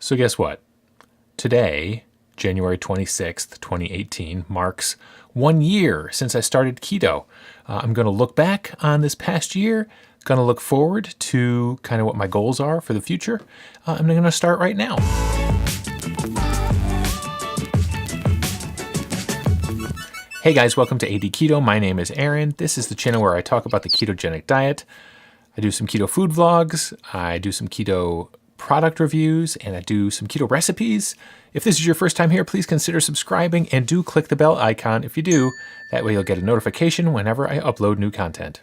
So guess what? Today, January 26th, 2018, marks 1 year since I started keto. I'm going to look back on this past year, going to look forward to kind of what my goals are for the future. I'm going to start right now. Hey guys, welcome to AD Keto. My name is Aaron. This is the channel where I talk about the ketogenic diet. I do some keto food vlogs, I do some keto product reviews, and I do some keto recipes. If this is your first time here, please consider subscribing and do click the bell icon if you do. That way you'll get a notification whenever I upload new content.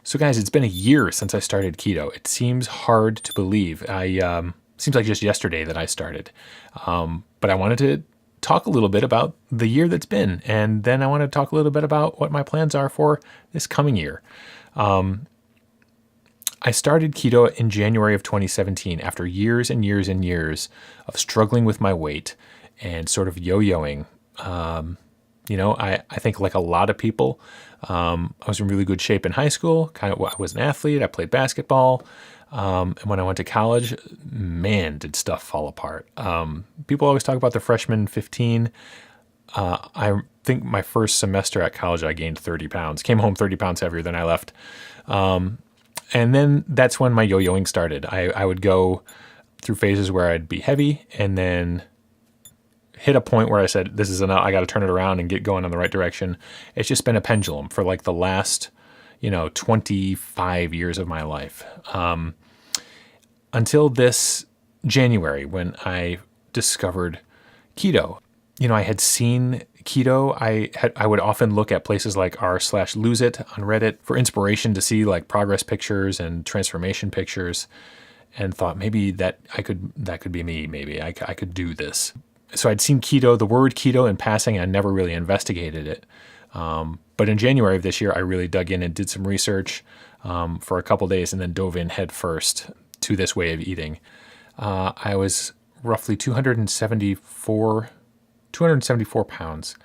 So guys, it's been a year since I started keto. It seems hard to believe. Seems like just yesterday that I started. But I wanted to talk a little bit about the year that's been, and then I want to talk a little bit about what my plans are for this coming year. I started keto in January of 2017 after years and years and years of struggling with my weight and sort of yo-yoing. I think like a lot of people, I was in really good shape in high school. I was an athlete. I played basketball. And when I went to college, man, did stuff fall apart. People always talk about the freshman 15. I think my first semester at college, I gained 30 pounds, came home 30 pounds heavier than I left. And then that's when my yo-yoing started. I would go through phases where I'd be heavy and then hit a point where I said, this is enough. I got to turn it around and get going in the right direction. It's just been a pendulum for like the last 25 years of my life. Until this January when I discovered keto. I had seen keto. I would often look at places like r/lose it on Reddit for inspiration to see like progress pictures and transformation pictures, and thought maybe that could be me. Maybe I could do this. So I'd seen keto, the word keto in passing. I never really investigated it. But in January of this year, I really dug in and did some research for a couple days, and then dove in head first to this way of eating. I was roughly 274 pounds.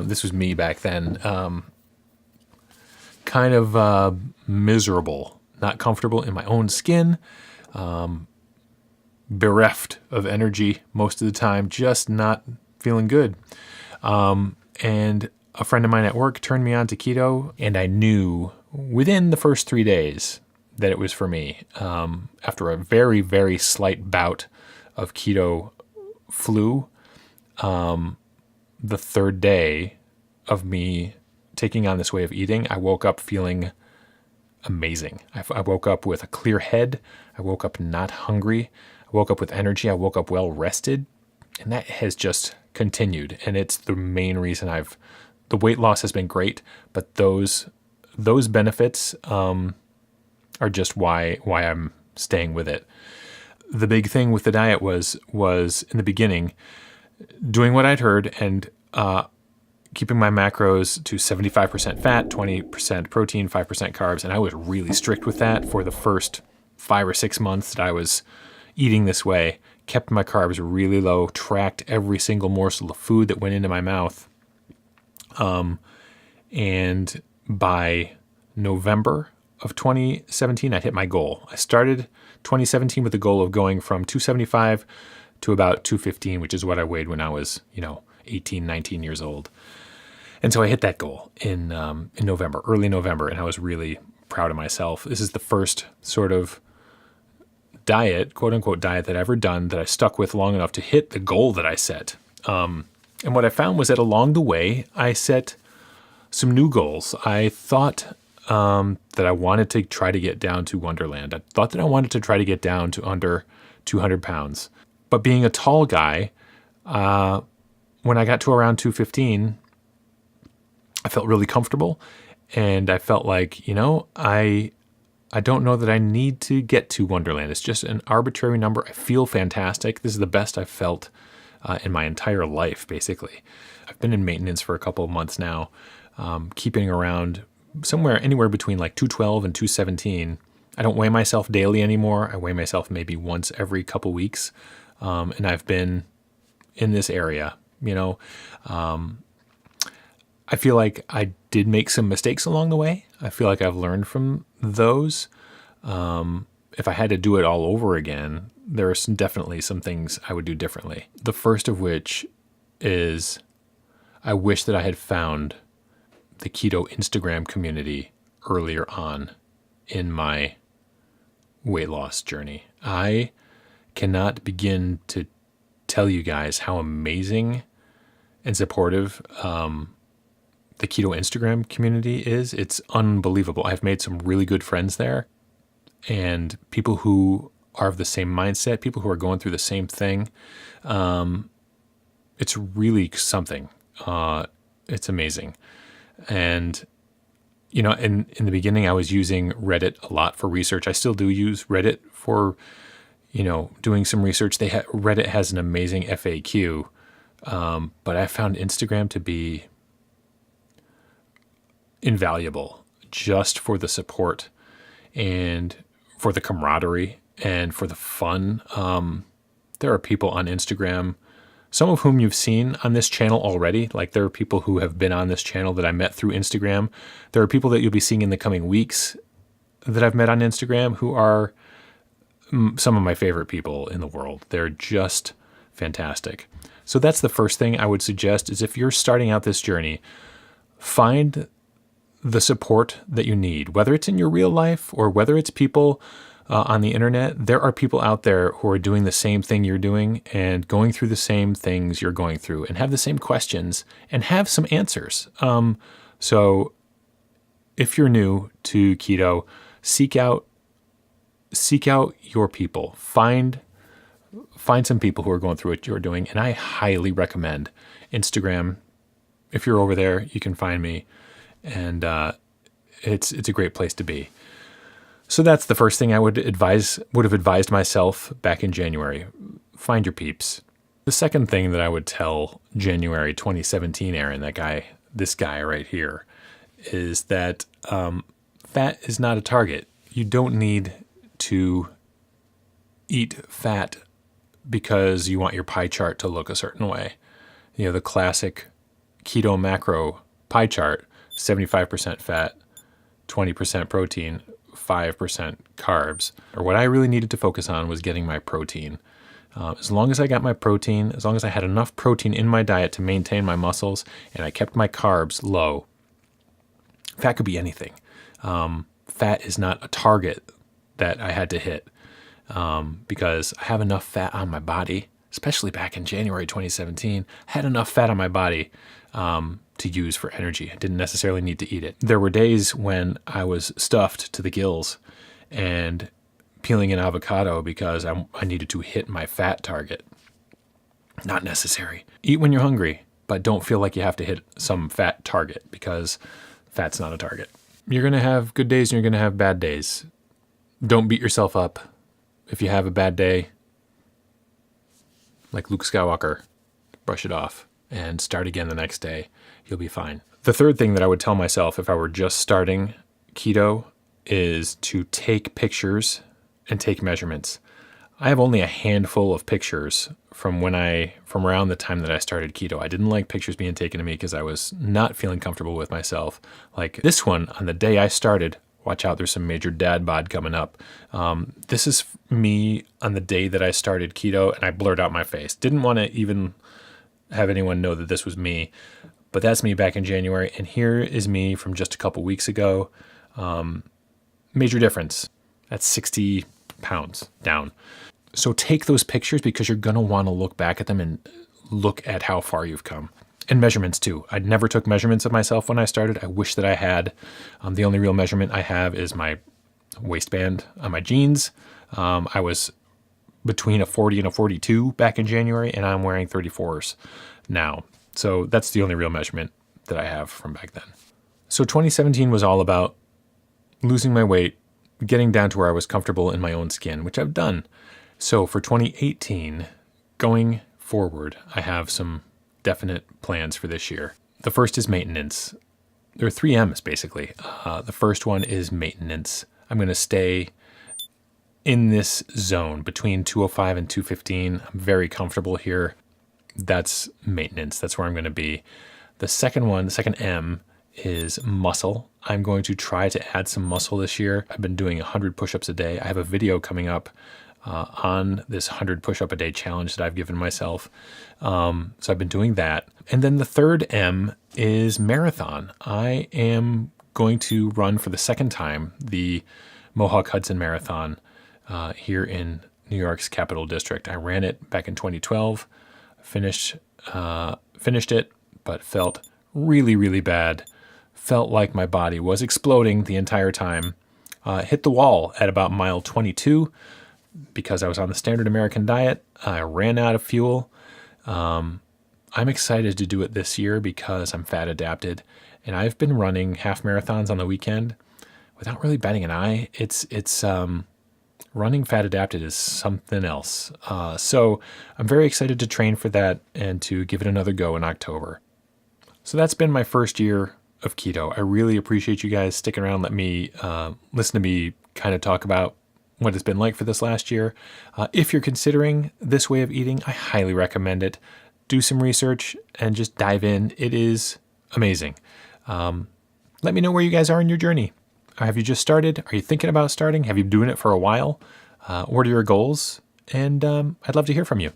This was me back then. Kind of miserable, not comfortable in my own skin, bereft of energy most of the time, just not feeling good. And a friend of mine at work turned me on to keto, and I knew within the first 3 days that it was for me. After a very, very slight bout of keto flu, the third day of me taking on this way of eating, I woke up feeling amazing. I woke up with a clear head. I woke up not hungry. I woke up with energy. I woke up well rested, and that has just continued. And it's the main reason the weight loss has been great, but those benefits are just why I'm staying with it. The big thing with the diet was in the beginning doing what I'd heard and keeping my macros to 75% fat, 20% protein, 5% carbs, and I was really strict with that for the first 5 or 6 months that I was eating this way. Kept my carbs really low, tracked every single morsel of food that went into my mouth. And by November of 2017, I hit my goal. I started 2017 with the goal of going from 275 to about 215, which is what I weighed when I was, 18, 19 years old. And so I hit that goal in November, early November, and I was really proud of myself. This is the first sort of diet, quote unquote diet, that I ever done that I stuck with long enough to hit the goal that I set. And what I found was that along the way, I set some new goals. I thought that I wanted to try to get down to Wonderland. I thought that I wanted to try to get down to under 200 pounds. But being a tall guy, when I got to around 215, I felt really comfortable. And I felt like, I don't know that I need to get to Wonderland. It's just an arbitrary number. I feel fantastic. This is the best I've felt in my entire life, basically. I've been in maintenance for a couple of months now, keeping around anywhere between like 212 and 217. I don't weigh myself daily anymore. I weigh myself maybe once every couple weeks. And I've been in this area, I feel like I did make some mistakes along the way. I feel like I've learned from those. And if I had to do it all over again, there are definitely some things I would do differently. The first of which is I wish that I had found the keto Instagram community earlier on in my weight loss journey. I cannot begin to tell you guys how amazing and supportive the keto Instagram community is. It's unbelievable. I've made some really good friends there, and people who are of the same mindset, people who are going through the same thing. It's really something. It's amazing. And, in the beginning, I was using Reddit a lot for research. I still do use Reddit for, doing some research. Reddit has an amazing FAQ, but I found Instagram to be invaluable just for the support and for the camaraderie and for the fun. There are people on Instagram, some of whom you've seen on this channel already. Like, there are people who have been on this channel that I met through Instagram. There are people that you'll be seeing in the coming weeks that I've met on Instagram who are some of my favorite people in the world. They're just fantastic. So that's the first thing I would suggest, is if you're starting out this journey, find the support that you need, whether it's in your real life or whether it's people on the internet. There are people out there who are doing the same thing you're doing and going through the same things you're going through and have the same questions and have some answers. So if you're new to keto, seek out your people. Find some people who are going through what you're doing, and I highly recommend Instagram. If you're over there, you can find me, and it's a great place to be. So that's the first thing I would have advised myself back in January. Find your peeps. The second thing that I would tell January 2017 Aaron, this guy right here, is that fat is not a target. You don't need to eat fat because you want your pie chart to look a certain way. The classic keto macro pie chart: 75% fat, 20% protein, 5% carbs. Or what I really needed to focus on was getting my protein. As long as I got my protein, as long as I had enough protein in my diet to maintain my muscles, and I kept my carbs low, fat could be anything. Fat is not a target that I had to hit, because I have enough fat on my body, especially back in January 2017. I had enough fat on my body to use for energy. I didn't necessarily need to eat it. There were days when I was stuffed to the gills and peeling an avocado because I needed to hit my fat target. Not necessary. Eat when you're hungry, but don't feel like you have to hit some fat target, because fat's not a target. You're going to have good days and you're going to have bad days. Don't beat yourself up. If you have a bad day, like Luke Skywalker, brush it off and start again the next day. You'll be fine. The third thing that I would tell myself if I were just starting keto is to take pictures and take measurements. I have only a handful of pictures from around the time that I started keto. I didn't like pictures being taken of me because I was not feeling comfortable with myself. Like this one, on the day I started, watch out, there's some major dad bod coming up. This is me on the day that I started keto, and I blurred out my face. Didn't want to even have anyone know that this was me, but that's me back in January. And here is me from just a couple weeks ago. Major difference. That's 60 pounds down. So take those pictures, because you're going to want to look back at them and look at how far you've come. And measurements too. I never took measurements of myself when I started. I wish that I had. The only real measurement I have is my waistband on my jeans. I was between a 40 and a 42 back in January, and I'm wearing 34s now. So that's the only real measurement that I have from back then. So 2017 was all about losing my weight, getting down to where I was comfortable in my own skin, which I've done. So for 2018, going forward, I have some definite plans for this year. The first is maintenance. There are 3 M's basically. The first one is maintenance. I'm going to stay in this zone between 205 and 215. I'm very comfortable here. That's maintenance. That's where I'm going to be. The second M is muscle. I'm going to try to add some muscle this year. I've been doing 100 push-ups a day. I have a video coming up on this 100 push-up a day challenge that I've given myself. So I've been doing that. And then the third M is marathon. I am going to run for the second time the Mohawk Hudson Marathon here in New York's Capital District. I ran it back in 2012, finished it, but felt really, really bad. Felt like my body was exploding the entire time. Hit the wall at about mile 22 because I was on the standard American diet. I ran out of fuel. I'm excited to do it this year because I'm fat adapted, and I've been running half marathons on the weekend without really batting an eye. It's running fat adapted is something else. So I'm very excited to train for that and to give it another go in October. So that's been my first year of keto. I really appreciate you guys sticking around. Let me listen to me kind of talk about what it's been like for this last year. If you're considering this way of eating, I highly recommend it. Do some research and just dive in. It is amazing. Let me know where you guys are in your journey. Have you just started? Are you thinking about starting? Have you been doing it for a while? What are your goals? And I'd love to hear from you.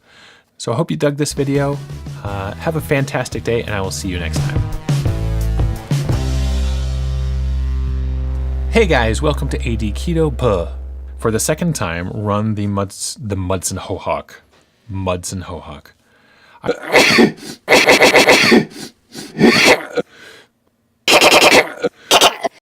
So I hope you dug this video. Have a fantastic day, and I will see you next time. Hey guys, welcome to AD Keto Puh. For the second time, run the Mudson Mohawk. Mudson Mohawk.